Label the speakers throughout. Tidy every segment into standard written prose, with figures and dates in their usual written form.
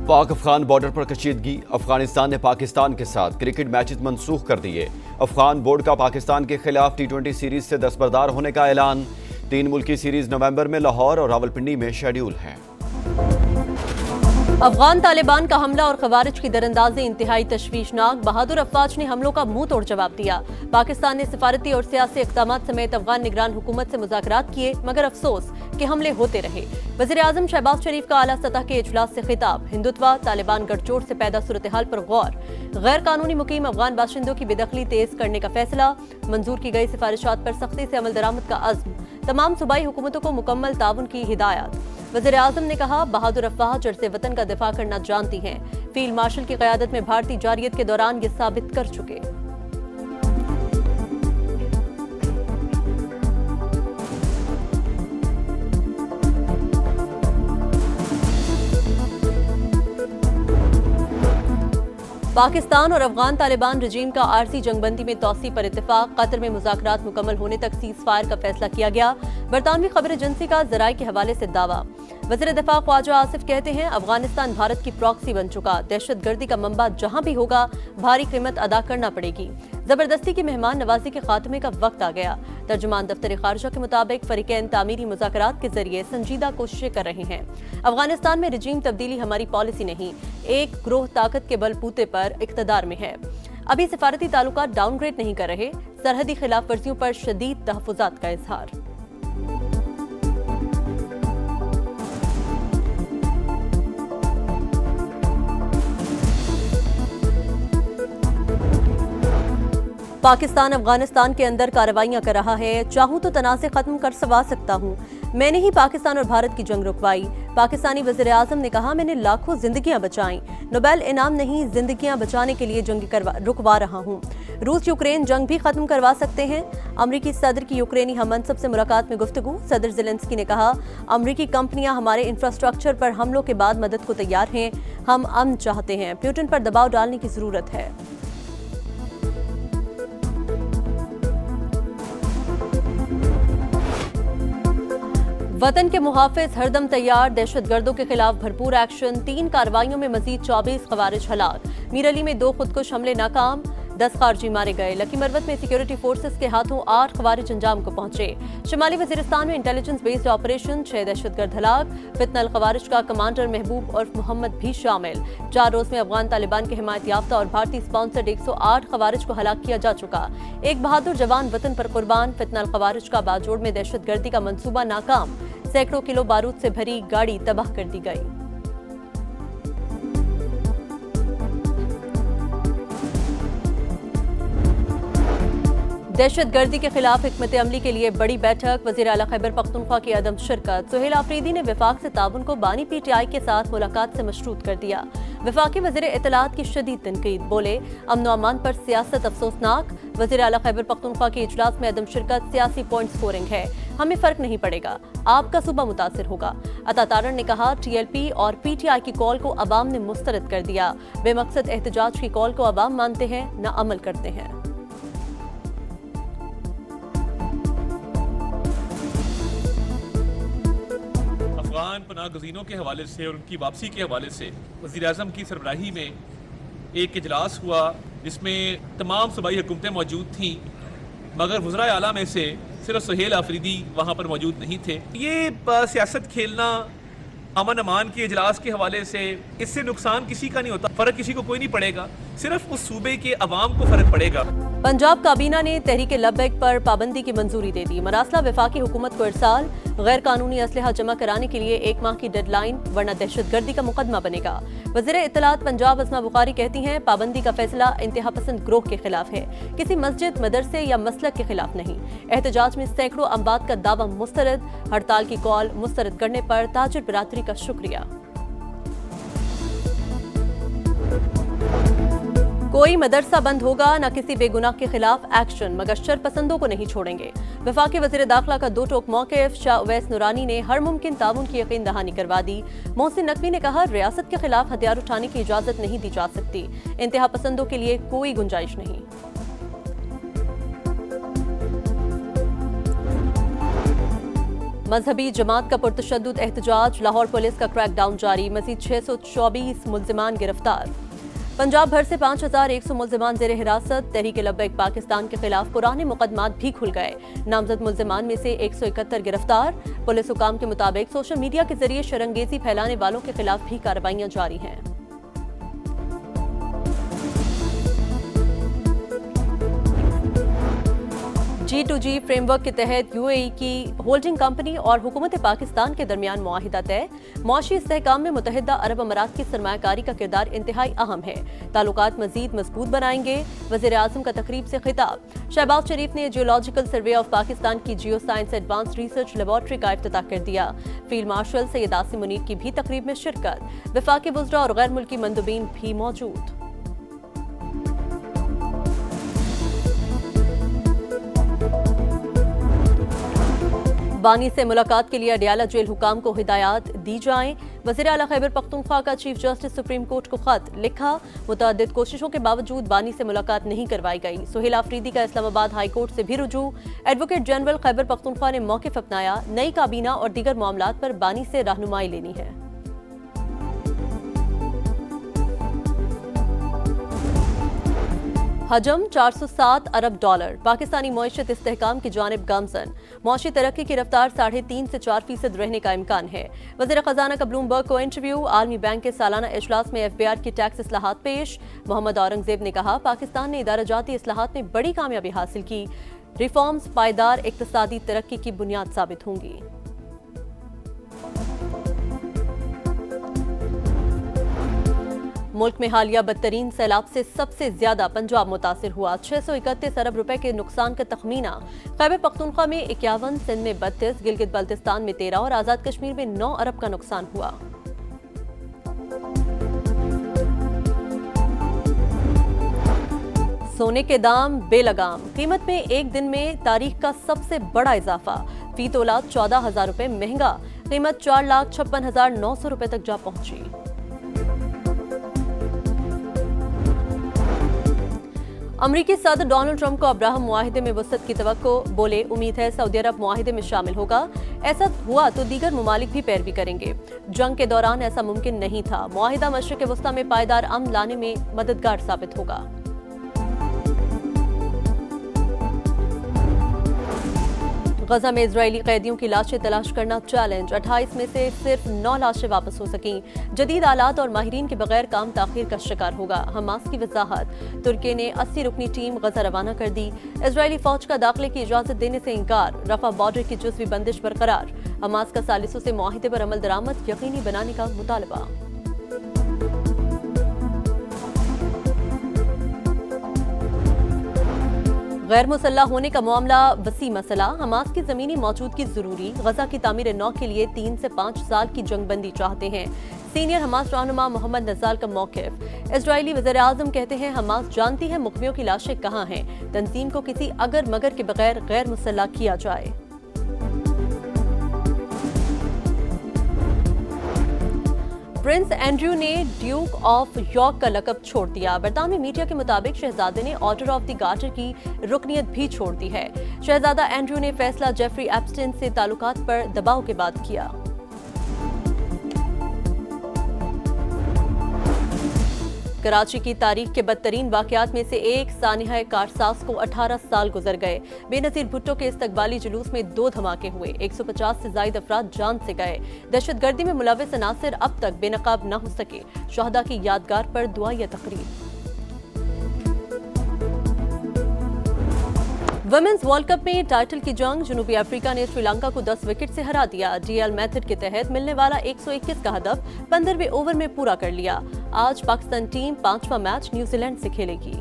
Speaker 1: पाक अफगान बॉर्डर पर कशीदगी। अफगानिस्तान ने पाकिस्तान के साथ क्रिकेट मैचेस मनसूख कर दिए। अफगान बोर्ड का पाकिस्तान के खिलाफ T20 सीरीज से दस्तबरदार होने का ऐलान। 3 मुल्की सीरीज नवंबर में लाहौर और रावलपिंडी में शेड्यूल है।
Speaker 2: अफगान तालिबान का हमला और खवारिज की दरअंदाजी इंतहाई तशवीशनाक। बहादुर अफवाज ने हमलों का मुंह तोड़ जवाब दिया। पाकिस्तान ने सिफारती और सियासी इक़दाम समेत अफगान निगरान हुकूमत से मुज़ाकरात किए, मगर अफसोस कि हमले होते रहे। वज़ीर आज़म शहबाज शरीफ का आला सतह के इजलास से खिताब। हिंदुत्व तालिबान गठजोड़ से पैदा सूरत हाल पर गौर। गैर कानूनी मुकीम अफगान बाशिंदों की बेदखली तेज करने का फैसला। मंजूर की गई सिफारिशात पर सख्ती से अमल दरामद का अज़्म। तमाम सूबाई हुकूमतों को मुकम्मल ताउन की हिदायत। वज़ीर आज़म ने कहा, बहादुर अफवाज अर्ज़ वतन का दिफा करना जानती हैं। फील्ड मार्शल की क़यादत में भारतीय जारियत के दौरान ये साबित कर चुके। पाकिस्तान और अफगान तालिबान रजीम का आरजी जंगबंदी में तौसी पर इत्तेफाक। कतर में मुज़ाकरात मुकम्मल होने तक सीज फायर का फैसला किया गया। बरतानवी खबर एजेंसी का ज़राए के हवाले से दावा। वज़ीर दिफा ख्वाजा आसिफ कहते हैं, अफगानिस्तान भारत की प्रॉक्सी बन चुका। दहशतगर्दी का मंबा जहां भी होगा भारी कीमत अदा करना पड़ेगी। जबरदस्ती की मेहमान नवाजी के खात्मे का वक्त आ गया। तर्जुमान दफ्तर खारजा के मुताबिक फरीकैन तामीरी मुज़ाकरात के जरिए संजीदा कोशिशें कर रहे हैं। अफगानिस्तान में रजीम तब्दीली हमारी पॉलिसी नहीं, एक ग्रोह ताकत के बलबूते पर इक़्तिदार में है। अभी सिफारती ताल्लुकात डाउनग्रेड नहीं कर रहे। सरहदी खिलाफ वर्जियों पर शदीद तहफ़्फ़ुज़ात का इजहार। पाकिस्तान अफगानिस्तान के अंदर कार्रवाइयां कर रहा है। चाहूं तो तनाज़े खत्म कर सकता हूं। मैंने ही पाकिस्तान और भारत की जंग रुकवाई। पाकिस्तानी वज़ीर आज़म ने कहा, मैंने लाखों जिंदगियां बचाई। नोबेल इनाम नहीं, जिंदगियां बचाने के लिए जंग रुकवा रहा हूं। रूस यूक्रेन जंग भी खत्म करवा सकते हैं। अमरीकी सदर की यूक्रेनी हममनसब से मुलाकात में गुफ्तगू। सदर ज़ेलेंस्की ने कहा, अमरीकी कंपनियां हमारे इंफ्रास्ट्रक्चर पर हमलों के बाद मदद को तैयार हैं। हम अमन चाहते हैं। पुतिन पर दबाव डालने की जरूरत है। वतन के मुहाफिज हरदम तैयार। दहशतगर्दों के खिलाफ भरपूर एक्शन। 3 कार्रवाइयों में मजीद 24 खवारिज हलाक। मीर अली में 2 खुदकुश हमले नाकाम, 10 खारजी मारे गए। लकी मरवत में सिक्योरिटी फोर्सेस के हाथों 8 खवारिज अंजाम को पहुंचे। शुमाली वजीरिस्तान में इंटेलिजेंस बेस्ड ऑपरेशन, 6 दहशतगर्द हलाक। फितनल खवारिज का कमांडर महबूब उर्फ मोहम्मद भी शामिल। 4 रोज में अफगान तालिबान के हिमायत याफ्ता और भारतीय स्पॉन्सर्ड 108 खवारिज को हलाक किया जा चुका। एक बहादुर जवान वतन पर कुर्बान। फितनल खवारिज का बाजोड़ में दहशतगर्दी का मंसूबा नाकाम। सैकड़ों किलो बारूद से भरी गाड़ी तबाह कर दी गई। दहशतगर्दी के खिलाफ हिकमत अमली के लिए बड़ी बैठक। वज़ीर आला खैबर पख्तूनख्वा की अदम शिरकत। सुहेल आफरीदी ने वफाक से ताउन को बानी PTI के साथ मुलाकात से मशरूत कर दिया। वफाकी वज़ीर इत्तलात की शदीद तनकीद। बोले, अमन अमान पर सियासत अफसोसनाक। वज़ीर आला खैबर पख्तूनख्वा के इजलास में अदम शिरकत सियासी पॉइंट स्कोरिंग है। हमें फर्क नहीं पड़ेगा, आपका सूबा मुतासिर होगा। अता तारण ने कहा, TLP और PTI की कॉल को अवाम ने मुस्तरद कर दिया। बेमकसद एहतजाज की कॉल को अवाम मानते हैं, न अमल करते हैं।
Speaker 3: अफगान पनाह गज़ीनों के हवाले से और उनकी वापसी के हवाले से वज़ीर आज़म की सरबराही में एक इजलास हुआ, जिसमें तमाम सूबाई हुकूमतें मौजूद थीं, मगर वज़राए आला में से सिर्फ सुहेल आफरीदी वहाँ पर मौजूद नहीं थे। ये सियासत खेलना अमन अमान के इजलास के हवाले से, इससे नुकसान किसी का नहीं होता, फ़र्क किसी को कोई नहीं पड़ेगा, सिर्फ उस सूबे के अवाम को फ़र्क पड़ेगा।
Speaker 2: पंजाब काबीना ने तहरीक लब्बैक पर पाबंदी की मंजूरी दे दी। मरासला वफाकी हुकूमत को इरसाल। गैर कानूनी असलहा जमा कराने के लिए 1 माह की डेडलाइन, वरना दहशतगर्दी का मुकदमा बनेगा। वज़ीर इत्तलात पंजाब असमा बुखारी कहती हैं, पाबंदी का फैसला इंतहा पसंद ग्रोह के खिलाफ है, किसी मस्जिद, मदरसे या मसलक के खिलाफ नहीं। एहतजाज में सैकड़ों अम्बात का दावा मुस्तरद। हड़ताल की कॉल मुस्तरद करने पर ताजिर बिरादरी का शुक्रिया। कोई मदरसा बंद होगा, न किसी बेगुनाह के खिलाफ एक्शन, मगर शरपसंदों को नहीं छोड़ेंगे। वफाकी वज़ीर दाखिला का 2 टोक मौक़िफ़। शाह उवैस नूरानी ने हर मुमकिन ताउन की यकीन दहानी करवा दी। मोहसिन नकवी ने कहा, रियासत के खिलाफ हथियार उठाने की इजाज़त नहीं दी जा सकती। इंतहा पसंदों के लिए कोई गुंजाइश नहीं। मजहबी जमात का पुरतशद्दुद एहतजाज, लाहौर पुलिस का क्रैकडाउन जारी, मजीद 624 मुल्जिमान गिरफ्तार। पंजाब भर से 5100 मुल्जिमान जेर हिरासत। तहरीक लब्बैक पाकिस्तान के खिलाफ पुराने मुकदमात भी खुल गए। नामजद मुल्जिमान में से 171 गिरफ्तार। पुलिस हुकाम के मुताबिक सोशल मीडिया के जरिए शरंगेजी फैलाने वालों के खिलाफ भी कार्रवाइयां जारी हैं। G2G फ्रेमवर्क के तहत यूएई की होल्डिंग कंपनी और हुकूमत पाकिस्तान के दरमियान मुआहिदा तय। मौशी इस्तेहकाम में मुत्तहिदा अरब अमारात की सरमायाकारी का किरदार इंतहाई अहम है। ताल्लुकात मजीद मजबूत बनाएंगे। वज़ीर आज़म का तकरीब से खिताब। शहबाज शरीफ ने जियोलॉजिकल सर्वे ऑफ पाकिस्तान की geo science advance research laboratory का इफ्तिताह कर दिया। फील्ड मार्शल सैयद आसिम मुनीर की भी तकरीब में शिरकत। वफाकी वज़रा और गैर मुल्की मंदुबीन भी मौजूद। बानी से मुलाकात के लिए अडियाला जेल हुकाम को हिदायत दी जाएं। वज़ीर आला खैबर पख्तूनख्वा का चीफ जस्टिस सुप्रीम कोर्ट को खत लिखा। मुतअद्दिद कोशिशों के बावजूद बानी से मुलाकात नहीं करवाई गई। सुहेल आफरीदी का इस्लामाबाद हाई कोर्ट से भी रुजू। एडवोकेट जनरल खैबर पख्तूनख्वा ने मौक़िफ़ अपनाया। नई काबीना और दीगर मामलात पर बानी से रहनुमाई लेनी है। हजम 407 अरब डॉलर। पाकिस्तानी मईशत इस्तेहकाम की जानिब गामजन। मौशी तरक्की की रफ्तार 3.5 से 4% रहने का इम्कान है। वज़ीर ख़जाना का ब्लूमबर्ग को इंटरव्यू। आलमी बैंक के सालाना इजलास में FBR की टैक्स इस्लाहात पेश। मोहम्मद औरंगजेब ने कहा, पाकिस्तान ने इदाराजाती इस्लाहात में बड़ी कामयाबी हासिल की। रिफॉर्म्स पायदार इक्तिसादी तरक्की की बुनियाद साबित होंगी। मुल्क में हालिया बदतरीन सैलाब से सबसे ज्यादा पंजाब मुतासिर हुआ। 631 अरब रुपए के नुकसान का तखमीना। खैबर पख्तूनख्वा में 51, सिंध में 32, गिलगित बल्तिस्तान में 13 और आजाद कश्मीर में 9 अरब का नुकसान हुआ। सोने के दाम बेलगाम। कीमत में एक दिन में तारीख का सबसे बड़ा इजाफा। फी तोला 14,000 रुपए महंगा। कीमत 4,56,900 रुपए तक जा पहुंची। अमरीकी सदर डोनाल्ड ट्रंप को अब्राहम मुआहिदे में वसअत की तवक्को। बोले, उम्मीद है सऊदी अरब मुआहिदे में शामिल होगा। ऐसा हुआ तो दीगर ममालिक भी पैरवी करेंगे। जंग के दौरान ऐसा मुमकिन नहीं था। मुआहिदा मशरिक वस्ता में पायदार अमन लाने में मददगार साबित होगा। गजा में इजरायली कैदियों की लाशें तलाश करना चैलेंज। 28 में से सिर्फ 9 लाशें वापस हो सकीं। जदीद आलात और माहिरीन के बगैर काम ताखीर का शिकार होगा। हमास की वजाहत। तुर्की ने 80 रुकनी टीम गजा रवाना कर दी। इजरायली फौज का दाखिले की इजाजत देने से इंकार। रफा बॉर्डर की जुज़वी बंदिश बरकरार। हमास का सालिसों से मुआहिदे पर अमल दरामद यकीनी बनाने का मुतालबा। गैर मुसल्लह होने का मामला वसी मसला। हमास की जमीनी मौजूदगी जरूरी। गजा की तामीर नौ के लिए 3 से 5 साल की जंगबंदी चाहते हैं। सीनियर हमास रहनुमा मोहम्मद नजाल का मौक़िफ़। इजरायली वज़ीर आज़म कहते हैं, हमास जानती है मुखबियों की लाशें कहाँ हैं। तंजीम को किसी अगर मगर के बगैर गैर मुसल्लह किया जाए। प्रिंस एंड्रयू ने ड्यूक ऑफ यॉर्क का लकब छोड़ दिया। बरतानवी मीडिया के मुताबिक शहजादे ने ऑर्डर ऑफ द गार्टर की रुकनियत भी छोड़ दी है। शहजादा एंड्रयू ने फैसला जेफरी एप्स्टीन से ताल्लुकात पर दबाव के बाद किया। कराची की तारीख के बदतरीन वाकयात में से एक सानिहा कारसाज को 18 साल गुजर गए। बेनजीर भुट्टो के इस्तकबाली जुलूस में 2 धमाके हुए। 150 से ज्यादा अफराद जान से गए। दहशतगर्दी में मुलविस अनासिर अब तक बेनकाब न हो सके। शहदा की यादगार पर दुआया तकरीब। वुमेन्स वर्ल्ड कप में टाइटल की जंग। जनूबी अफ्रीका ने श्रीलंका को 10 विकेट से हरा दिया। डीएल मेथड के तहत मिलने वाला 121 का हदफ 15वें ओवर में पूरा कर लिया। आज पाकिस्तान टीम 5वां मैच न्यूजीलैंड से खेलेगी।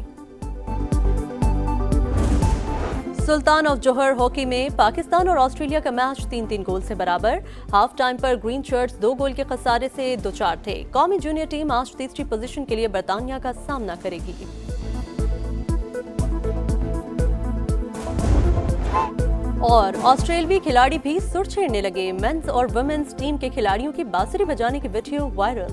Speaker 2: सुल्तान ऑफ जोहर हॉकी में पाकिस्तान और ऑस्ट्रेलिया का मैच 3-3 गोल से बराबर। हाफ टाइम पर ग्रीन शर्ट्स 2 गोल के खसारे से दो-चार थे। कौमी जूनियर टीम आज तीसरी पोजीशन के लिए बर्तानिया का सामना करेगी। और ऑस्ट्रेलियावी खिलाड़ी भी सुर छेड़ने लगे। मेंस और वुमेन्स टीम के खिलाड़ियों की बांसुरी बजाने की वीडियो वायरल।